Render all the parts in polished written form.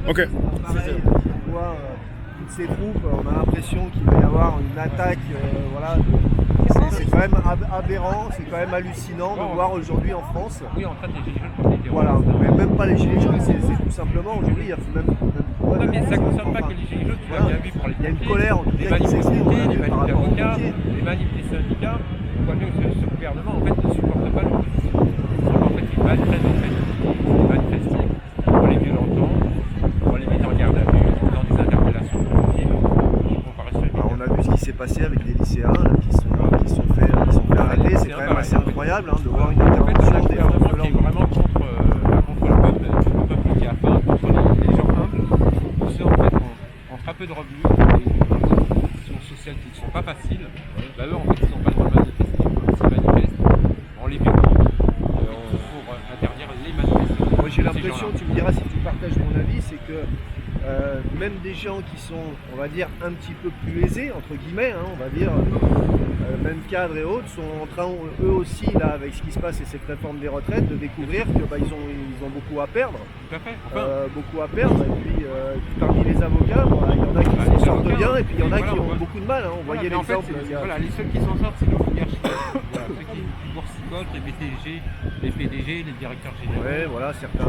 Ok. Pareil, on voit toutes ces troupes, on a l'impression qu'il va y avoir une attaque. Voilà. C'est quand même aberrant, c'est quand même hallucinant de voir aujourd'hui en France. Oui, en train des gilets jaunes contre les Voilà, terroristes. mais même pas les gilets jaunes, c'est tout simplement aujourd'hui, il y a même Non, mais ça ne concerne pas que les gilets jaunes, tu l'as bien vu pour les il y a une pompiers, colère en tout les cas qui manifs s'exprime, des on l'a les vu par manifs rapport aux d'avocats, pompiers. les manifs des syndicats. On voit bien que ce gouvernement en fait, ne supporte pas l'opposition. En fait, il maltraite en fait, les manifestants en les violentant, en les mettant en garde à vue, dans des interpellations de pompiers, des comparaisons. Alors, on a vu ce qui s'est passé avec des lycéens là, qui sont fait arrêter, c'est quand même assez incroyable de voir une En fait, on a intervention un des forces gouvernement de qui est l'ordre. vraiment contre le peuple qui a faim, contre les gens humbles, tous ceux en fait ont très peu de revenus, des conditions sociales qui ne sont pas faciles. Bah, eux en fait ils n'ont pas le droit de manifester. S'ils manifestent, on les violente pour interdire les manifestations. Moi j'ai l'impression, tu me diras si tu partages mon avis, c'est que même des gens qui sont, on va dire, un petit peu plus aisés, entre guillemets, on va dire, même cadres et autres, sont en train, eux aussi, là, avec ce qui se passe et cette réforme des retraites, de découvrir que ils ont beaucoup à perdre. Tout à fait. Beaucoup à perdre. Et puis, parmi les avocats, il y en a qui s'en sortent bien, et puis il y en a qui ont beaucoup de mal. On voyait l'exemple. Les seuls qui s'en sortent, c'est l'oligarchie. Ceux qui boursicotent, les BTG, les PDG, les directeurs généraux. Ouais, voilà, certains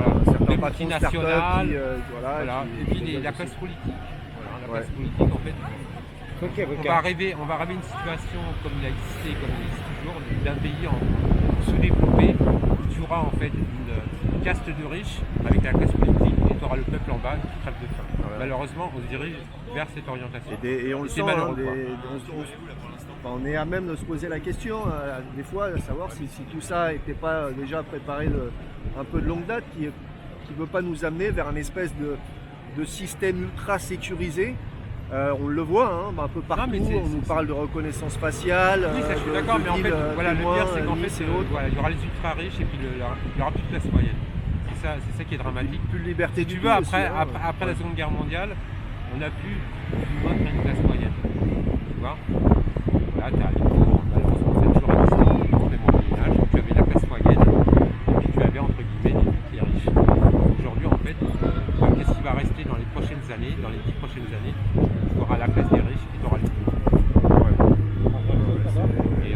les patrons de multinationales, start-up et puis la classe politique. Voilà, la classe politique, en fait. On va arriver à une situation comme il a existé, comme il existe toujours, d'un pays en sous-développé où tu auras en fait une caste de riches avec la classe politique et tu auras le peuple en bas qui crève de faim. Voilà. Malheureusement, on se dirige vers cette orientation. Et on le sent, on est à même de se poser la question, des fois, à savoir si tout ça n'était pas déjà préparé un peu de longue date, qui ne veut pas nous amener vers un espèce de système ultra sécurisé. On le voit un peu partout, on nous parle de reconnaissance faciale. Oui, ça je suis d'accord, mais en fait, voilà, le pire c'est qu'en fait, il y aura les ultra riches et puis il n'y aura plus de classe moyenne. C'est ça qui est dramatique. Plus de liberté si du tu tout. veux, après la Seconde Guerre mondiale, on n'a plus du moins une classe moyenne. Tu vois, là, tu as les pauvres, malheureusement, c'est toujours existé, même au Moyen-Âge, tu avais la classe moyenne et puis tu avais entre guillemets les riches. Aujourd'hui, en fait, qu'est-ce qui va rester dans les prochaines années, dans les 10 prochaines années? Tu auras la classe des riches et tu auras les pauvres. Et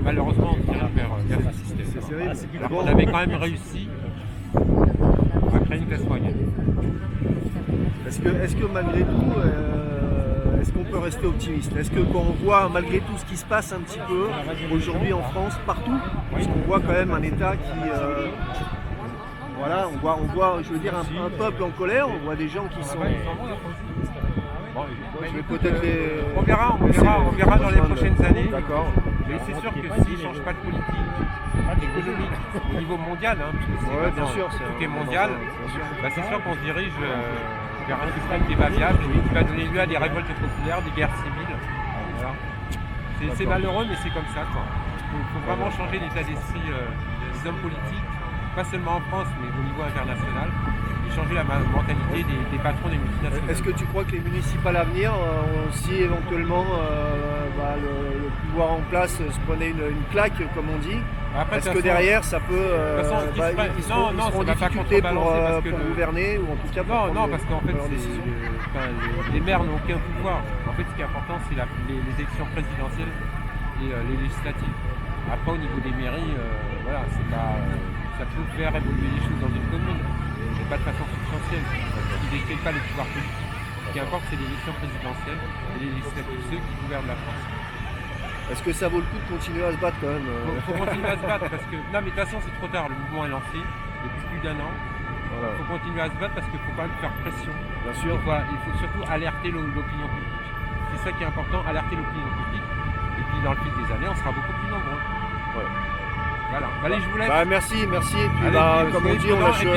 malheureusement, on tire vers ce système. On avait quand même réussi à créer une classe moyenne. Est-ce que malgré tout, est-ce qu'on peut rester optimiste? Est-ce que quand on voit malgré tout ce qui se passe un petit peu aujourd'hui en France, partout, parce qu'on voit quand même un État qui... voilà, on voit, je veux dire, un peuple en colère, on voit des gens qui sont... On verra dans les prochaines années. D'accord. Mais c'est sûr que s'ils ne changent pas de politique économique au niveau mondial, tout est mondial, c'est sûr qu'on se dirige vers un système qui va viable et qui va donner lieu à des révoltes populaires, des guerres civiles. Voilà. C'est malheureux, mais c'est comme ça. Il faut vraiment changer l'état d'esprit des hommes politiques, pas seulement en France, mais au niveau international. Changer la mentalité des patrons des multinationales. Est-ce que tu crois que les municipales à venir, si éventuellement le pouvoir en place se prenait une claque, comme on dit, est-ce que derrière ça peut... ils seront en difficulté pour gouverner, ou en tout cas pour Non, parce qu'en fait, les maires n'ont aucun pouvoir. En fait, ce qui est important, c'est les élections présidentielles et les législatives. Après, au niveau des mairies, ça peut faire évoluer les choses dans une commune. Mais pas de façon substantielle. Ce qui ne décrit pas les pouvoirs politiques. Ce qui importe, c'est les élections présidentielles et les législatives, ceux qui gouvernent la France. Est-ce que ça vaut le coup de continuer à se battre quand même Il faut continuer à se battre parce que... Non, mais de toute façon, c'est trop tard. Le mouvement est lancé depuis plus d'1 an. Il faut continuer à se battre parce qu'il faut quand même faire pression. Bien sûr. Il faut surtout alerter l'opinion publique. C'est ça qui est important, alerter l'opinion publique. Et puis, dans le fil des années, on sera beaucoup plus nombreux. Ouais. Voilà. Allez, je vous laisse. Merci. Et puis, allez, comme on dit, on lâche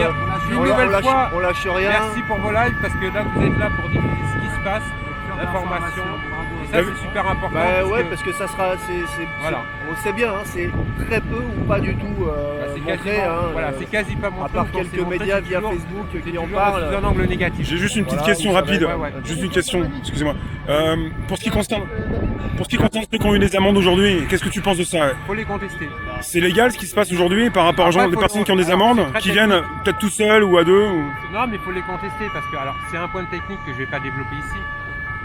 rien. Merci pour vos lives parce que là, vous êtes là pour diffuser ce qui se passe, l'information, et ça c'est super important. Parce que ça sera, Voilà. on le sait bien, hein, c'est très peu ou pas du tout montré. C'est quasi pas montré. À part quelques médias via Facebook qui en Sous parlent. un angle négatif. J'ai juste une petite question rapide. Ouais. Juste une question, excusez-moi. Pour ce qui concerne ceux qui ont eu des amendes aujourd'hui, qu'est-ce que tu penses de ça? Faut les contester. C'est légal ce qui se passe aujourd'hui par rapport aux gens, Après, des personnes qui ont des alors, amendes, c'est très qui viennent peut-être tout seuls ou à deux Non, mais il faut les contester parce que alors c'est un point de technique que je vais pas développer ici.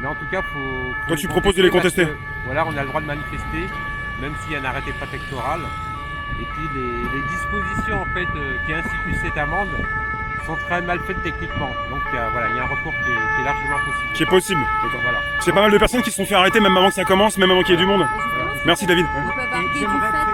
Mais en tout cas, faut Toi, tu proposes de les contester. parce que, voilà, on a le droit de manifester, même s'il y a un arrêté préfectoral. Et puis les dispositions en fait qui instituent cette amende sont très mal faites techniquement. Donc il y a un recours qui est largement possible. qui est possible. Voilà. C'est pas mal de personnes qui se sont fait arrêter même avant que ça commence, même avant qu'il y ait du monde. Merci David. On peut avoir des